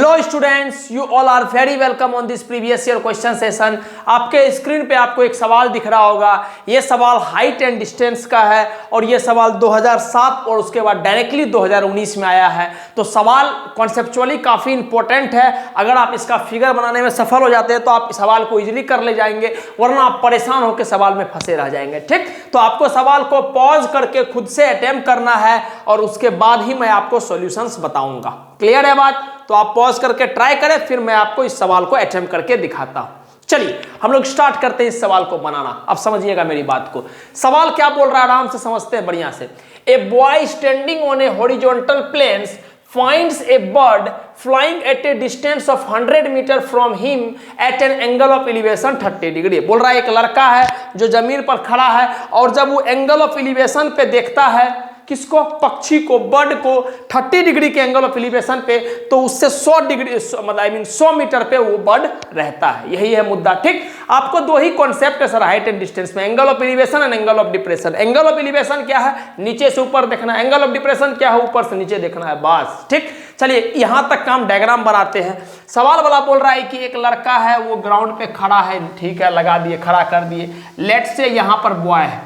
Hello students, you all are very welcome on this previous year question session. आपके screen पे आपको एक सवाल दिख रहा होगा। ये सवाल हाइट एंड डिस्टेंस का है और ये सवाल 2007 और उसके बाद डायरेक्टली 2019 में आया है। तो सवाल कॉन्सेप्चुअली काफ़ी इंपॉर्टेंट है। अगर आप इसका फिगर बनाने में सफल हो जाते हैं तो आप सवाल को इजीली कर ले जाएंगे, वरना आप परेशान होकर सवाल में फंसे रह जाएंगे। ठीक, तो आपको सवाल को पॉज करके खुद से अटेम्प्ट करना है और उसके बाद ही मैं आपको सॉल्यूशंस बताऊंगा। क्लियर है बात? तो आप पॉज करके ट्राई करें, फिर मैं आपको इस सवाल को अटेम्प्ट करके दिखाता हूं। चलिए हम लोग स्टार्ट करते हैं इस सवाल को बनाना। अब समझिएगा मेरी बात को। सवाल क्या बोल रहा है आराम से समझते हैं बढ़िया से। A boy standing on a horizontal planes finds a bird flying at a distance of 100 meter from him at an angle of elevation 30 degree. बोल रहा है एक लड़का है जो जमीन पर खड़ा है और जब वो एंगल ऑफ एलिवेशन पे देखता है किसको, पक्षी को, बर्ड को 30 डिग्री के एंगल ऑफ एलिवेशन पे, तो उससे 100 डिग्री मतलब 100 मीटर पे वो बर्ड रहता है। यही है मुद्दा। ठीक, आपको दो ही कॉन्सेप्ट है सर हाइट एंड डिस्टेंस में, angle of elevation and angle of depression. Angle of elevation क्या है, नीचे से ऊपर देखना, एंगल ऑफ डिप्रेशन क्या है, ऊपर से नीचे देखना है, बस। ठीक, चलिए यहां तक का हम डायग्राम बनाते हैं। सवाल वाला बोल रहा है कि एक लड़का है वो ग्राउंड पे खड़ा है, ठीक है, लगा दिए, खड़ा कर दिए। लेट से यहां पर बॉय है,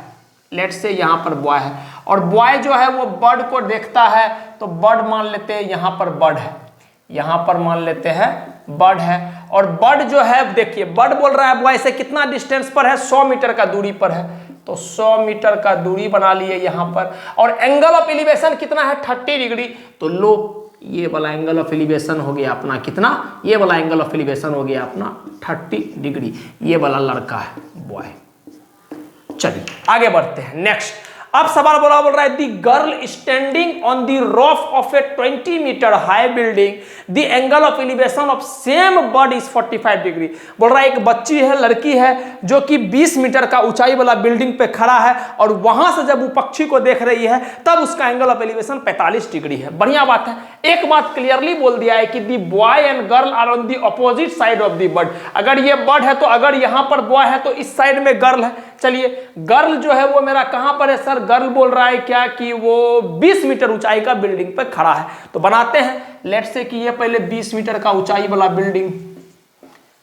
लेट से यहां पर बॉय है और बॉय जो है वो बर्ड को देखता है, तो बर्ड मान लेते हैं यहां पर बर्ड है, यहां पर मान लेते हैं बर्ड है। और बर्ड जो है, देखिए बर्ड बोल रहा है बॉय से कितना डिस्टेंस पर है, 100 मीटर का दूरी पर है, तो 100 मीटर का दूरी बना लिए यहां पर। और एंगल ऑफ एलिवेशन कितना है, 30 डिग्री। तो लो ये वाला एंगल ऑफ एलिवेशन हो गया अपना कितना, ये वाला एंगल ऑफ एलिवेशन हो गया अपना 30 डिग्री। ये वाला लड़का है बॉय। चलिए आगे बढ़ते हैं नेक्स्ट। अब सवाल बोल रहा है the girl standing on the roof of a 20 metre high building, the angle of elevation of same bird is 45 degree. बोल रहा है एक बच्ची है, लड़की है जो कि 20 मीटर का ऊंचाई वाला बिल्डिंग पे खड़ा है और वहां से जब वो पक्षी को देख रही है तब उसका एंगल ऑफ एलिवेशन 45 डिग्री है। बढ़िया बात है। एक बात क्लियरली बोल दिया है कि the boy and girl are on the opposite side of the bird. अगर ये बर्ड है तो अगर यहां पर बॉय है तो इस साइड में गर्ल है। चलिए गर्ल जो है वो मेरा कहां पर है सर, गर्ल बोल रहा है क्या कि वो 20 मीटर ऊंचाई का बिल्डिंग पे खड़ा है। तो बनाते हैं, लेट से कि ये पहले 20 मीटर का ऊंचाई वाला बिल्डिंग,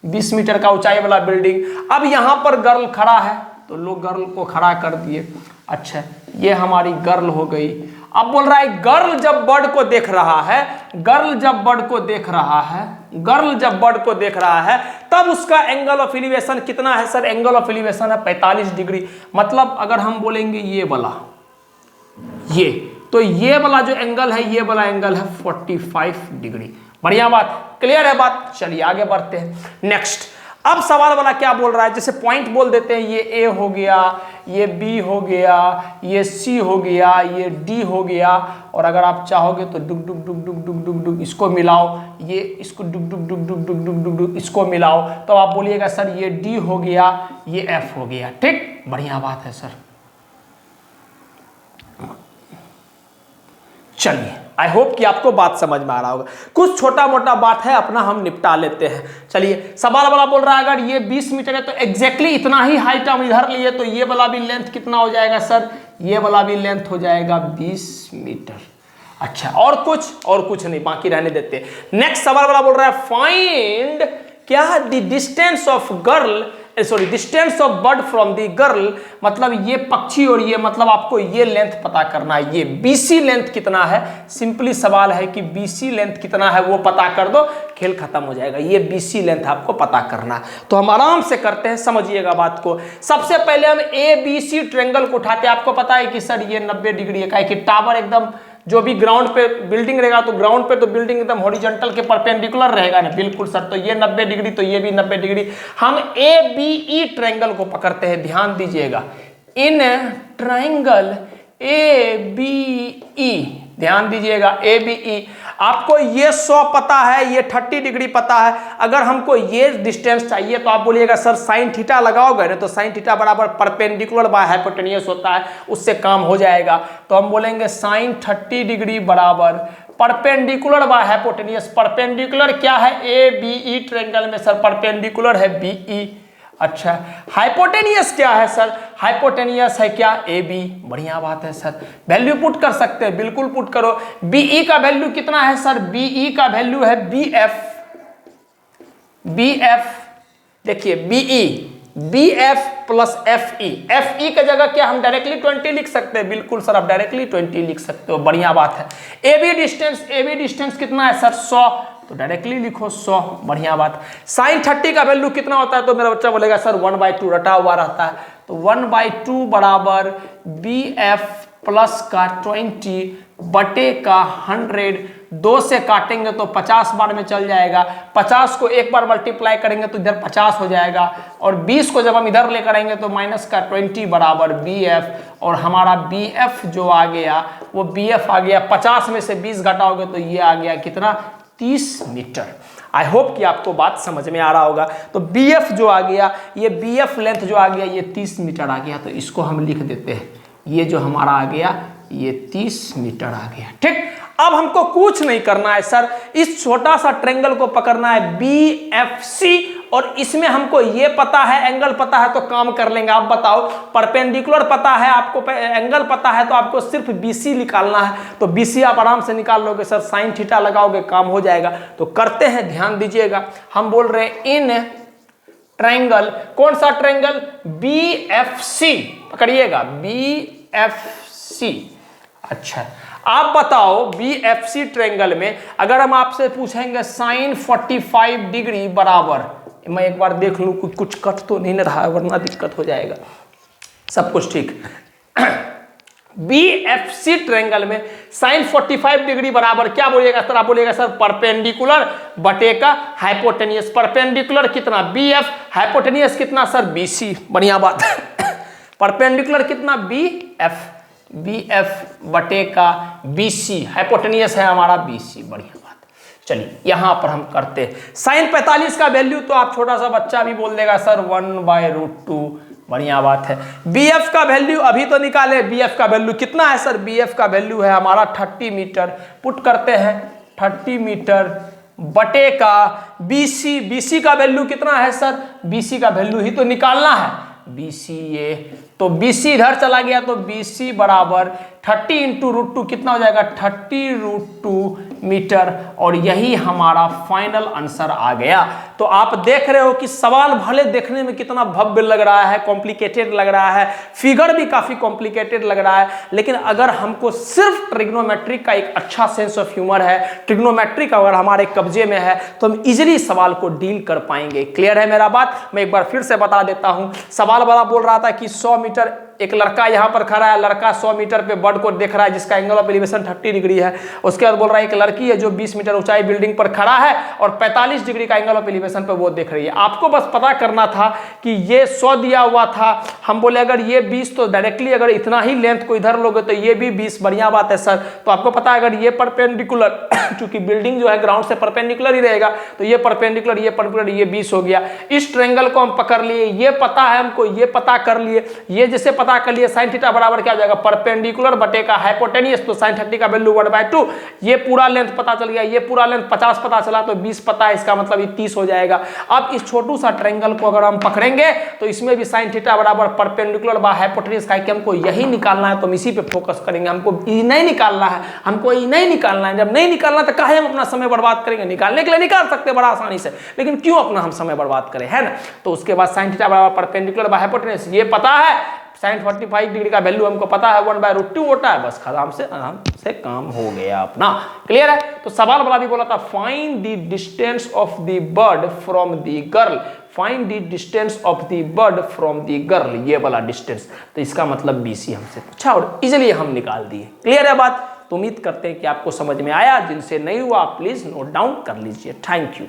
20 मीटर का ऊंचाई वाला बिल्डिंग। अब यहां पर गर्ल खड़ा है तो लोग गर्ल को खड़ा कर दिए। अच्छा, ये हमारी गर्ल हो गई। अब बोल रहा है गर्ल जब बर्ड को देख रहा है, गर्ल जब बर्ड को देख रहा है, गर्ल जब बर्ड को देख रहा है तब उसका एंगल ऑफ एलिवेशन कितना है सर, एंगल ऑफ एलिवेशन है 45 डिग्री। मतलब अगर हम बोलेंगे ये वाला, ये तो ये वाला जो एंगल है, ये वाला एंगल है 45 डिग्री। बढ़िया बात, क्लियर है बात। चलिए आगे बढ़ते हैं नेक्स्ट। अब सवाल वाला क्या बोल रहा है, जैसे पॉइंट बोल देते हैं, ये ए हो गया, ये बी हो गया, ये सी हो गया, ये डी हो गया। और अगर आप चाहोगे तो डुक डुक डुक डुक डुक डुक डुक इसको मिलाओ, ये इसको डुक डुक डुक डुक डुक डुक डुक डुक इसको मिलाओ, तो आप बोलिएगा सर ये डी हो गया, ये एफ हो गया। ठीक, बढ़िया बात है सर। चलिए आई होप कि आपको बात समझ में आ रहा होगा। कुछ छोटा मोटा बात है अपना हम निपटा लेते हैं। चलिए सवाल वाला बोल रहा है अगर ये 20 मीटर है तो एग्जैक्टली इतना ही हाइट हम इधर लिए, तो ये वाला भी लेंथ कितना हो जाएगा सर, ये वाला भी लेंथ हो जाएगा 20 मीटर। अच्छा, और कुछ नहीं, बाकी रहने देते। नेक्स्ट सवाल वाला बोल रहा है फाइंड क्या है the distance of girl, sorry distance of bird from the girl. मतलब ये पक्षी और ये, मतलब आपको ये लेंथ पता करना है, ये BC लेंथ कितना है। सिंपली सवाल है कि BC लेंथ कितना है वो पता कर दो, खेल खत्म हो जाएगा। ये BC लेंथ आपको पता करना है। तो हम आराम से करते हैं, समझिएगा बात को। सबसे पहले हम ABC ट्रायंगल को उठाते हैं। आपको पता है कि सर ये 90 डिग्री है, कि टावर एकदम जो भी ग्राउंड पे बिल्डिंग रहेगा तो ग्राउंड पे तो बिल्डिंग एकदम हॉरिजॉन्टल के परपेंडिकुलर रहेगा ना, बिल्कुल सर। तो ये 90 डिग्री, तो ये भी 90 डिग्री। हम ABE ट्रायंगल को पकड़ते हैं, ध्यान दीजिएगा। इन ट्रायंगल ABE, ध्यान दीजिएगा ABE, आपको ये 100 पता है, ये 30 डिग्री पता है। अगर हमको ये डिस्टेंस चाहिए तो आप बोलिएगा सर साइन थीटा लगाओगे ना, तो साइन थीटा बराबर परपेंडिकुलर बाय हाइपोटेन्यूस होता है, उससे काम हो जाएगा। तो हम बोलेंगे साइन 30 डिग्री बराबर परपेंडिकुलर बाय हाइपोटेन्यूस। परपेंडिकुलर क्या है ABE ट्रायंगल में सर, परपेंडिकुलर है BE। अच्छा, हाइपोटेनियस क्या है सर? हाइपोटेनियस है क्या? A B. बढ़िया बात है सर, वैल्यू पुट कर सकते हैं, बिल्कुल पुट करो। बीई का वैल्यू कितना है सर? बीई का वैल्यू है बी एफ। देखिए B F plus F E का जगह क्या हम डायरेक्टली 20 लिख सकते हैं? बिल्कुल सर, आप डायरेक्टली 20 लिख सकते हो। बढ़िया बात है। ए बी डिस्टेंस कितना है सर? 100, तो डायरेक्टली लिखो 100। बढ़िया बात। साइन 30 का वैल्यू कितना होता है? तो मेरा बच्चा बोलेगा सर 1/2 रटा हुआ रहता है, तो 1/2 बराबर बी एफ प्लस का 20 बटे का 100। 2 से काटेंगे तो 50 बार में चल जाएगा। 50 को एक बार मल्टीप्लाई करेंगे तो इधर 50 हो जाएगा, और 20 को जब हम इधर लेकर आएंगे तो माइनस का 20 बराबर बी एफ। और हमारा बी एफ जो आ गया वो बी एफ आ गया, 50 में से 20 घटाओगे तो ये आ गया कितना? 30 मीटर। आई होप कि आपको बात समझ में आ रहा होगा। तो बी एफ जो आ गया, ये बी एफ लेंथ जो आ गया ये 30 मीटर आ गया, तो इसको हम लिख देते हैं, ये जो हमारा आ गया ये 30 मीटर आ गया। ठीक, अब हमको कुछ नहीं करना है सर, इस छोटा सा ट्रायंगल को पकड़ना है बी एफ सी, और इसमें हमको ये पता है, एंगल पता है तो काम कर लेंगे। आप बताओ, परपेंडिकुलर पता है आपको, एंगल पता है, तो आपको सिर्फ बीसी निकालना है। तो बीसी आप आराम से निकाल लोगे सर, साइन थीटा लगाओगे काम हो जाएगा। तो करते हैं, ध्यान दीजिएगा। हम बोल रहे हैं इन ट्रायंगल, कौन सा ट्रायंगल? बी एफ सी, पकड़िएगा बी एफ सी। अच्छा, आप बताओ बी एफ सी ट्रायंगल में अगर हम आपसे पूछेंगे साइन 45 डिग्री बराबर, मैं एक बार देख लूं कुछ कट तो नहीं रहा है, वरना दिक्कत हो जाएगा। सब कुछ ठीक। बी एफ सी ट्रायंगल में साइन 45 डिग्री बराबर क्या बोलिएगा सर? आप बोलिएगा सर परपेंडिकुलर बटे का हाइपोटेनियस। परपेंडिकुलर कितना? बी एफ, हाइपोटेनियस कितना सर? B C. बढ़िया बात। परपेंडिकुलर कितना? बी एफ बटे का बी सी, हाइपोटेनियस है हमारा बी सी। बढ़िया बात। चलिए यहां पर हम करते हैं साइन 45 का वैल्यू, तो आप छोटा सा बच्चा भी बोल देगा सर 1/√2। बढ़िया बात है। बी एफ का वैल्यू अभी तो निकाले, बी एफ का वैल्यू कितना है सर? बी एफ का वैल्यू है हमारा 30 मीटर। पुट करते हैं 30 मीटर बटे का बीसी। बीसी का वैल्यू कितना है सर? बीसी का वैल्यू ही तो निकालना है, बीसी ये, तो बीसी इधर चला गया, तो बीसी बराबर 30 इंटू √2 कितना हो जाएगा? 30√2 मीटर। और यही हमारा फाइनल आंसर आ गया। तो आप देख रहे हो कि सवाल भले देखने में कितना भव्य लग रहा है, कॉम्प्लिकेटेड लग रहा है, फिगर भी काफी कॉम्प्लिकेटेड लग रहा है, लेकिन अगर हमको सिर्फ ट्रिग्नोमेट्री का एक अच्छा सेंस ऑफ ह्यूमर है, ट्रिग्नोमेट्री का अगर हमारे कब्जे में है, तो हम इजीली सवाल को डील कर पाएंगे। क्लियर है मेरा बात? मैं एक बार फिर से बता देता हूं। सवाल वाला बोल रहा था कि 100 मीटर, एक लड़का यहां पर खड़ा है, लड़का 100 मीटर पे बर्ड को देख रहा है जिसका एंगल ऑफ एलिवेशन 30 डिग्री है। उसके बाद बोल रहा है एक लड़की है जो 20 मीटर ऊंचाई बिल्डिंग पर खड़ा है और 45 डिग्री का एंगल ऑफ एलिवेशन पे वो देख रही है। आपको बस पता करना था कि ये 100 दिया हुआ था, हम बोले अगर ये 20 तो डायरेक्टली अगर इतना ही लेंथ को इधर लोगे तो ये भी 20। बढ़िया बात है सर। तो आपको पता है अगर ये परपेंडिकुलर चूंकि बिल्डिंग जो है ग्राउंड से परपेंडिकुलर ही रहेगा, तो ये परपेंडिकुलर, ये 20 हो गया। इस ट्रायंगल को हम पकड़ लिए, ये पता है हमको, ये पता कर लिए, ये जैसे पता कर लिए साइन थीटा बराबर क्या हो जाएगा? परपेंडिकुलर बटे का हाइपोटेनियस, तो साइन 30 का वैल्यू 1/2। ये पूरा लेंथ पता चल गया, ये पूरा लेंथ 50 पता चला, तो 20 पता है, इसका मतलब ये 30 हो जाएगा। अब इस छोटू सा ट्रायंगल को अगर हम पकड़ेंगे तो इसमें भी साइन थीटा बराबर परपेंडिकुलर बा हाइपोटेनियस का, हमको यही निकालना है, तो हम इसी पे फोकस करेंगे। हमको ई नहीं निकालना है, हमको ई नहीं निकालना है। जब नहीं निकालना तो काहे हम अपना समय बर्बाद करेंगे? निकालने के लिए निकाल सकते हैं बड़ा आसानी से, लेकिन क्यों अपना हम समय बर्बाद करें, है ना? तो उसके बाद साइन थीटा बराबर परपेंडिकुलर बा हाइपोटेनियस, ये पता है। साइन 45 डिग्री का वैल्यू हमको पता है 1/√2 होता है। बस आराम से काम हो गया अपना। क्लियर है? तो सवाल वाला भी बोला था find the distance of the bird from the girl, find the distance of the bird from the girl, ये वाला डिस्टेंस। तो इसका मतलब बीसी हमसे पूछा और इजिली हम निकाल दिए। क्लियर है बात? तो उम्मीद करते हैं कि आपको समझ में आया। जिनसे नहीं हुआ प्लीज नोट डाउन कर लीजिए। Thank you.